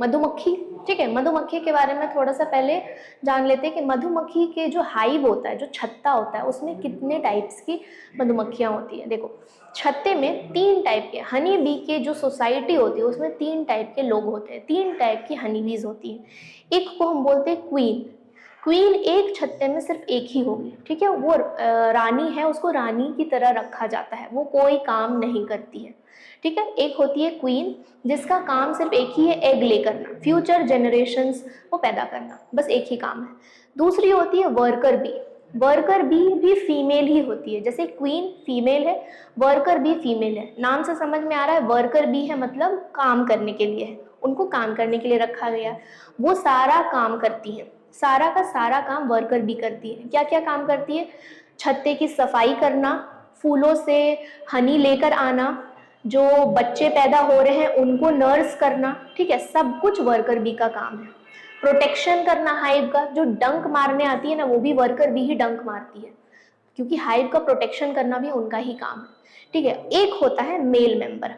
मधुमक्खी, ठीक है। मधुमक्खी के बारे में थोड़ा सा पहले जान लेते हैं कि मधुमक्खी के जो हाइव होता है, जो छत्ता होता है, उसमें कितने टाइप्स की मधुमक्खियां होती है। देखो छत्ते में 3 टाइप के, हनी बी के जो सोसाइटी होती है उसमें 3 टाइप के लोग होते हैं, 3 टाइप की हनी बीज होती है। एक को हम बोलते हैं क्वीन। क्वीन एक छत्ते में सिर्फ एक ही होगी, ठीक है, वो रानी है, उसको रानी की तरह रखा जाता है, वो कोई काम नहीं करती है, ठीक है। एक होती है क्वीन जिसका काम सिर्फ एक ही है, एग ले करना, फ्यूचर जनरेशंस को पैदा करना, बस एक ही काम है। दूसरी होती है वर्कर बी। वर्कर बी भी फीमेल ही होती है, जैसे क्वीन फीमेल है, वर्कर बी फीमेल है। नाम से समझ में आ रहा है, वर्कर बी है मतलब काम करने के लिए है, उनको काम करने के लिए रखा गया है, वो सारा काम करती है, सारा का सारा काम वर्कर बी करती है। क्या क्या काम करती है, छत्ते की सफाई करना, फूलों से हनी लेकर आना, जो बच्चे पैदा हो रहे हैं उनको नर्स करना, ठीक है, सब कुछ वर्कर बी का काम है। प्रोटेक्शन करना हाइव का, जो डंक मारने आती है ना, वो भी वर्कर बी ही डंक मारती है, क्योंकि हाइव का प्रोटेक्शन करना भी उनका ही काम है, ठीक है। एक होता है मेल मेंबर,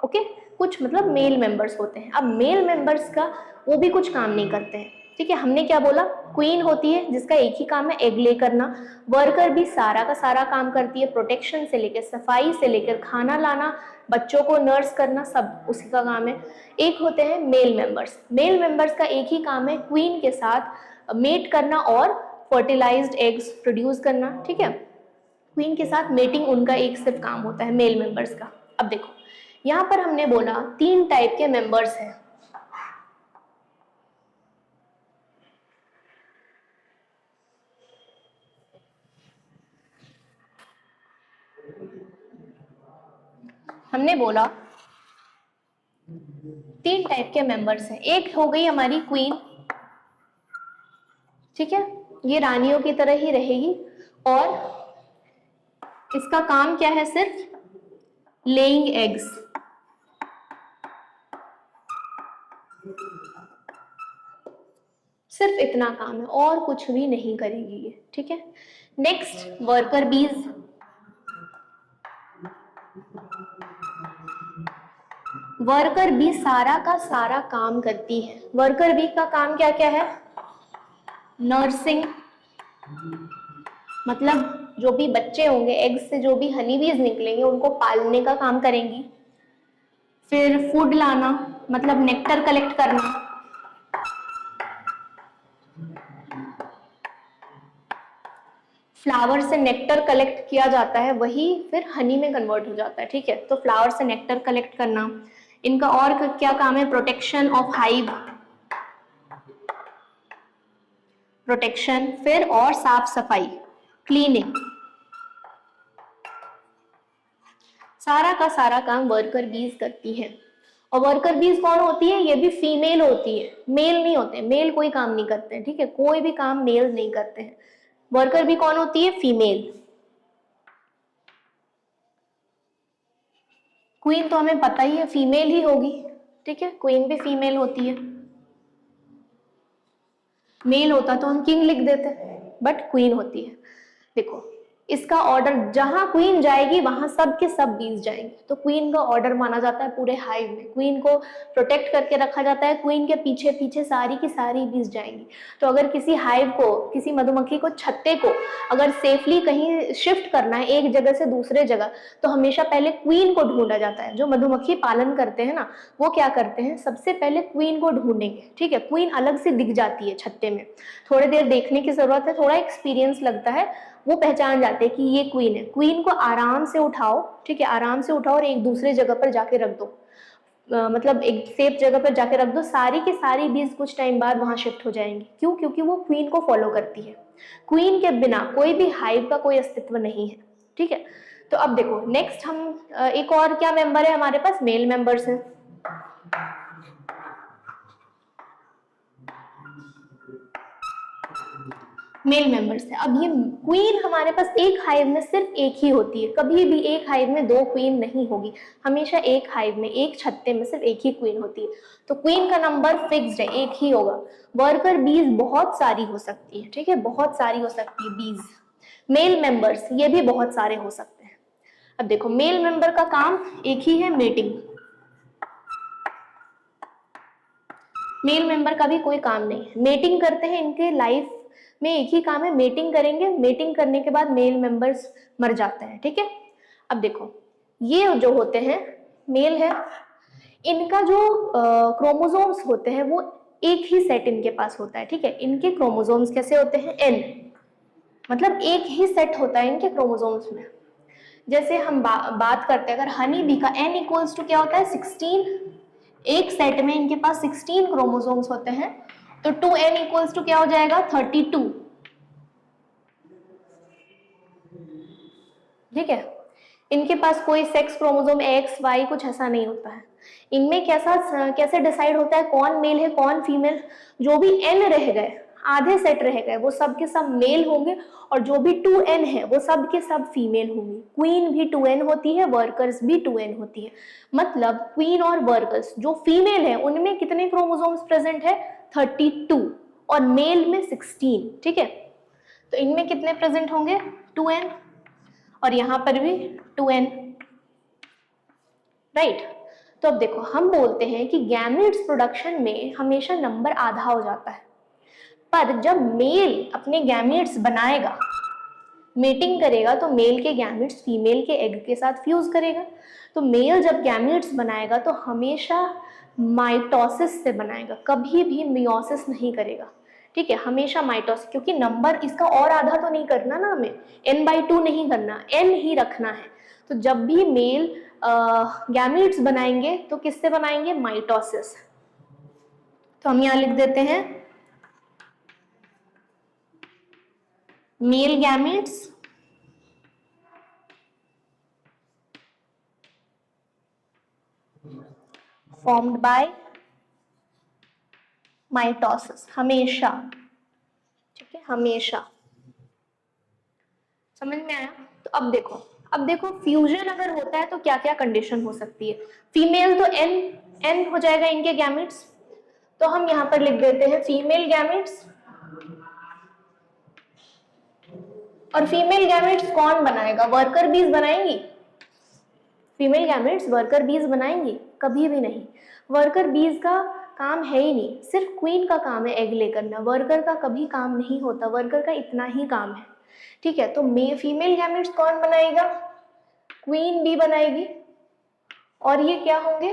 ओके, कुछ मतलब मेल मेंबर्स होते हैं। अब मेल मेंबर्स का वो भी कुछ काम नहीं करते हैं, ठीक है। हमने क्या बोला, क्वीन होती है जिसका एक ही काम है एग ले करना, वर्कर भी सारा का सारा काम करती है, प्रोटेक्शन से लेकर सफाई से लेकर खाना लाना, बच्चों को नर्स करना, सब उसी का काम है। एक होते हैं मेल मेंबर्स। मेल मेंबर्स का एक ही काम है क्वीन के साथ मेट करना और फर्टिलाइज्ड एग्स प्रोड्यूस करना, ठीक है। क्वीन के साथ मेटिंग उनका एक सिर्फ काम होता है मेल मेंबर्स का। अब देखो यहाँ पर हमने बोला 3 टाइप के मेंबर्स हैं। हमने बोला 3 टाइप के मेंबर्स हैं। एक हो गई हमारी क्वीन, ठीक है, ये रानियों की तरह ही रहेगी और इसका काम क्या है, सिर्फ लेइंग एग्स, सिर्फ इतना काम है और कुछ भी नहीं करेगी ये, ठीक है। नेक्स्ट वर्कर बीज। वर्कर बी सारा का सारा काम करती है। वर्कर बी का काम क्या क्या है, नर्सिंग, मतलब जो भी बच्चे होंगे एग्स से, जो भी हनी बीज निकलेंगे उनको पालने का काम करेंगी। फिर फूड लाना, मतलब नेक्टर कलेक्ट करना, फ्लावर से नेक्टर कलेक्ट किया जाता है, वही फिर हनी में कन्वर्ट हो जाता है, ठीक है। तो फ्लावर से नेक्टर कलेक्ट करना इनका। और क्या काम है, प्रोटेक्शन ऑफ हाइव, प्रोटेक्शन, फिर और साफ सफाई, क्लीनिंग, सारा का सारा काम वर्कर बीज करती है। और वर्कर बीज कौन होती है, ये भी फीमेल होती है, मेल नहीं होते, मेल कोई काम नहीं करते हैं, ठीक है, कोई भी काम मेल नहीं करते हैं। वर्कर भी कौन होती है, फीमेल। क्वीन तो हमें पता ही है फीमेल ही होगी, ठीक है, क्वीन भी फीमेल होती है। मेल होता तो हम किंग लिख देते, बट क्वीन होती है। देखो इसका ऑर्डर, जहां क्वीन जाएगी वहां सब के सब बीज जाएंगे, तो क्वीन का ऑर्डर माना जाता है पूरे हाइव में। क्वीन को प्रोटेक्ट करके रखा जाता है, क्वीन के पीछे पीछे सारी की सारी बीज जाएंगी। तो अगर किसी हाइव को, किसी मधुमक्खी को, छत्ते को अगर सेफली कहीं शिफ्ट करना है एक जगह से दूसरे जगह, तो हमेशा पहले क्वीन को ढूंढा जाता है। जो मधुमक्खी पालन करते हैं ना, वो क्या करते हैं, सबसे पहले क्वीन को ढूंढेंगे, ठीक है। क्वीन अलग से दिख जाती है छत्ते में, थोड़ी देर देखने की जरूरत है, थोड़ा एक्सपीरियंस लगता है, वो पहचान जाते हैं कि ये क्वीन है। क्वीन को आराम से उठाओ, ठीक है, आराम से उठाओ और एक दूसरे जगह पर जाके रख दो। मतलब एक सेफ जगह पर जाके रख दो, सारी की सारी बीज कुछ टाइम बाद वहां शिफ्ट हो जाएंगी। क्यों? क्योंकि वो क्वीन को फॉलो करती है। क्वीन के बिना कोई भी हाइव का कोई अस्तित्व नहीं है। ठीक है, तो अब देखो नेक्स्ट हम एक और क्या मेंबर है हमारे पास, मेल मेंबर्स हैं। मेल मेंबर्स है। अब ये क्वीन हमारे पास एक हाइव में सिर्फ एक ही होती है, कभी भी एक हाइव में दो क्वीन नहीं होगी, हमेशा एक हाइव में एक छत्ते में सिर्फ एक ही क्वीन होती है। तो क्वीन का नंबर फिक्स्ड है, एक ही होगा। वर्कर बीज बहुत सारी हो सकती है, ठीक है, बहुत सारी हो सकती है बीज। मेल मेंबर्स ये भी बहुत सारे हो सकते हैं। अब देखो मेल मेंबर का काम एक ही है, मेटिंग। मेल मेंबर का भी कोई काम नहीं है, मेटिंग करते हैं। इनके लाइफ में एक ही काम है, मेटिंग करेंगे। मेटिंग करने के बाद मेल मेंबर्स मर जाते हैं। ठीक है, अब देखो ये जो होते हैं मेल है, इनका जो क्रोमोसोम्स होते हैं वो एक ही सेट इनके पास होता है। ठीक है, इनके क्रोमोसोम्स कैसे होते हैं, एन, मतलब एक ही सेट होता है इनके क्रोमोसोम्स में। जैसे हम बात करते हैं अगर हनी बी का एन इक्वल्स टू क्या होता है, 16। एक सेट में इनके पास 16 क्रोमोसोम्स होते हैं, तो 2n इक्वल्स टू क्या हो जाएगा, 32। ठीक है, इनके पास कोई सेक्स क्रोमोसोम एक्स वाई कुछ ऐसा नहीं होता है। इनमें कैसे डिसाइड होता है कौन मेल है कौन फीमेल, जो भी n रह गए, आधे सेट रह गए, वो सब के सब मेल होंगे, और जो भी 2n है वो सब के सब फीमेल होंगी। क्वीन भी 2n होती है, वर्कर्स भी 2n होती है। मतलब क्वीन और वर्कर्स जो फीमेल है उनमें कितने क्रोमोसोम्स प्रेजेंट है, 32, और मेल में 16। ठीक है, तो इनमें कितने प्रेजेंट होंगे, 2n, और यहां पर भी 2n। राइट, तो अब देखो हम बोलते हैं कि गैमेट्स प्रोडक्शन में हमेशा नंबर आधा हो जाता है, पर जब मेल अपने गैमेट्स बनाएगा, मेटिंग करेगा, तो मेल के गैमेट्स फीमेल के एग के साथ फ्यूज करेगा। तो मेल जब गैमेट्स बनाएगा तो हमेशा माइटोसिस से बनाएगा, कभी भी मियोसिस नहीं करेगा। ठीक है, हमेशा माइटोसिस, क्योंकि नंबर इसका और आधा तो नहीं करना ना, हमें n/2 नहीं करना, n ही रखना है। तो जब भी मेल गैमेट्स बनाएंगे तो किससे बनाएंगे, माइटोसिस। तो हम यहां लिख देते हैं male gametes formed by mitosis, हमेशा। ठीक है, हमेशा। समझ में आया? तो अब देखो फ्यूजन अगर होता है तो क्या क्या कंडीशन हो सकती है। फीमेल तो n हो जाएगा इनके गैमेट्स, तो हम यहां पर लिख देते हैं फीमेल गैमेट्स। और फीमेल गैमेट्स कौन बनाएगा, वर्कर बीज बनाएंगी? फीमेल गैमेट्स वर्कर बीज बनाएंगी? कभी भी नहीं। वर्कर बीज का काम है ही नहीं, सिर्फ क्वीन का काम है एग ले करना, वर्कर का कभी काम नहीं होता, वर्कर का इतना ही काम है। ठीक है, तो फीमेल गैमेट्स कौन बनाएगा, क्वीन भी बनाएगी, और ये क्या होंगे,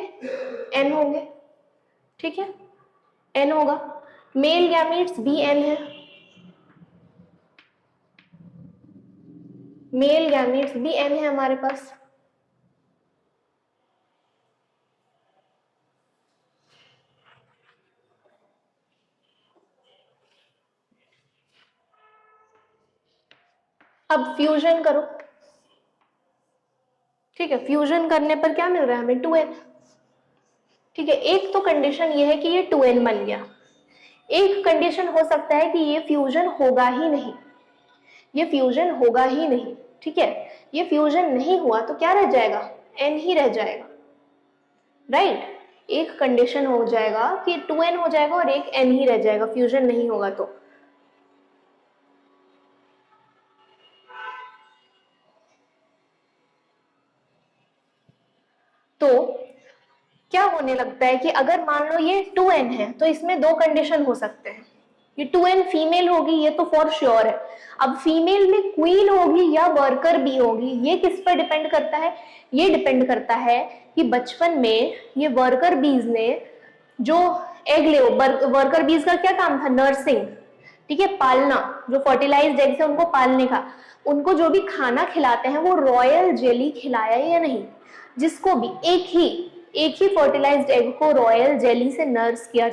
एन होंगे। ठीक है, एन होगा। मेल गैमेट्स भी एन है, मेल गैमेट्स भी एन है हमारे पास। अब फ्यूजन करो। ठीक है, फ्यूजन करने पर क्या मिल रहा है हमें, 2n। ठीक है, एक तो कंडीशन ये है कि ये 2n बन गया, एक कंडीशन हो सकता है कि ये फ्यूजन होगा ही नहीं, ये फ्यूजन होगा ही नहीं। ठीक है, ये फ्यूजन नहीं हुआ तो क्या रह जाएगा, n ही रह जाएगा। राइट, एक कंडीशन हो जाएगा कि 2n हो जाएगा और एक n ही रह जाएगा, फ्यूजन नहीं होगा तो क्या होने लगता है कि अगर मान लो ये 2n है तो इसमें दो कंडीशन हो सकते हैं। ये 2n फीमेल होगी, ये तो फॉर श्योर है। अब फीमेल में क्वीन होगी या वर्कर बी होगी, ये किस पर डिपेंड करता है, ये डिपेंड करता है कि बचपन में ये वर्कर बीज ने जो एग ले, वर्कर बीज का क्या काम था, नर्सिंग। ठीक है, पालना, जो फर्टिलाइज्ड एग्स है उनको पालने का, उनको जो भी खाना खिलाते हैं वो रॉयल जेली खिलाया या नहीं। जिसको भी एक ही एक ही फर्टिलाइज्ड एग को रॉयल जेली से नरिश किया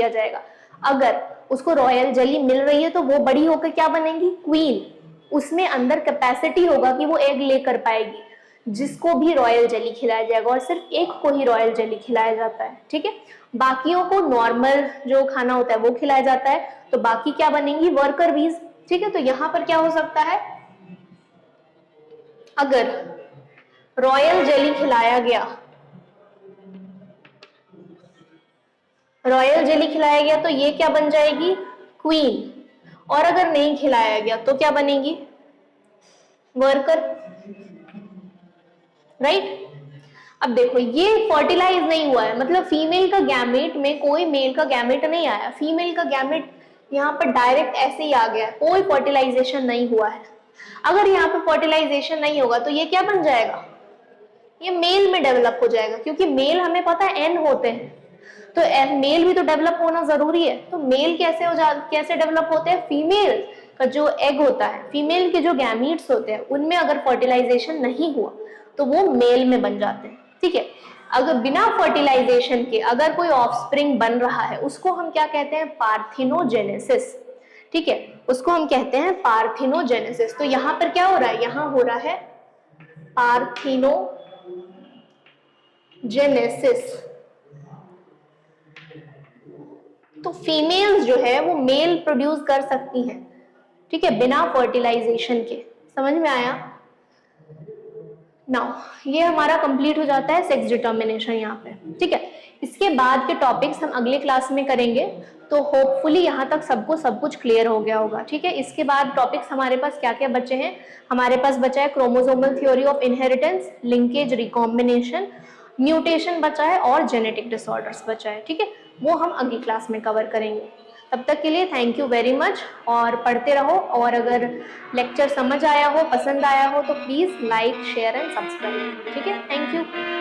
जाएगा। अगर उसको रॉयल जेली मिल रही है तो वो बड़ी होकर क्या बनेगी, क्वीन। उसमें अंदर कैपेसिटी होगा कि वो एग लेकर पाएगी, जिसको भी रॉयल जेली खिलाया जाएगा, और सिर्फ एक को ही रॉयल जेली खिलाया जाता है, ठीक है। बाकियों को नॉर्मल जो खाना होता है वो खिलाया जाता है, तो बाकी क्या बनेंगी, वर्कर बीज, ठीक है। तो यहां पर क्या हो सकता है, अगर रॉयल जेली खिलाया गया, तो ये क्या बन जाएगी, क्वीन। और अगर नहीं खिलाया गया तो क्या बनेगी, वर्कर, राइट। अब देखो ये फर्टिलाइज नहीं हुआ है, मतलब फीमेल का गैमेट में कोई मेल का गैमेट नहीं आया, फीमेल का गैमेट यहाँ पर डायरेक्ट ऐसे ही आ गया, कोई फर्टिलाइजेशन नहीं हुआ है। अगर यहाँ पे फर्टिलाइजेशन नहीं होगा तो ये क्या बन जाएगा, ये मेल में डेवलप हो जाएगा, क्योंकि मेल हमें पता है एन होते हैं, तो मेल भी तो डेवलप होना जरूरी है। तो मेल कैसे डेवलप होते हैं, फीमेल का जो एग होता है, फीमेल के जो गैमीट्स होते हैं, उनमें अगर फर्टिलाइजेशन नहीं हुआ तो वो मेल में बन जाते हैं, ठीक है। अगर बिना फर्टिलाइजेशन के अगर कोई ऑफस्प्रिंग बन रहा है, उसको हम क्या कहते हैं, पार्थिनोजेनेसिस, ठीक है, उसको हम कहते हैं पार्थिनोजेनेसिस। तो यहाँ पर क्या हो रहा है, यहाँ हो रहा है पार्थिनोजेनेसिस। तो फीमेल्स जो है वो मेल प्रोड्यूस कर सकती हैं, ठीक है, बिना फर्टिलाइजेशन के। समझ में आया। नाउ ये हमारा कंप्लीट हो जाता है सेक्स डिटर्मिनेशन यहाँ पे, ठीक है। इसके बाद के टॉपिक्स हम अगले क्लास में करेंगे, तो होपफुली यहाँ तक सबको सब कुछ क्लियर हो गया होगा, ठीक है। इसके बाद टॉपिक्स हमारे पास क्या क्या बचे हैं, हमारे पास बचा है chromosomal theory of inheritance, linkage, recombination, mutation बचा है, और जेनेटिक डिसऑर्डर्स बचा है, ठीक है। वो हम अगली क्लास में कवर करेंगे। तब तक के लिए थैंक यू वेरी मच, और पढ़ते रहो, और अगर लेक्चर समझ आया हो, पसंद आया हो, तो please like, share and subscribe, ठीक है। Thank you.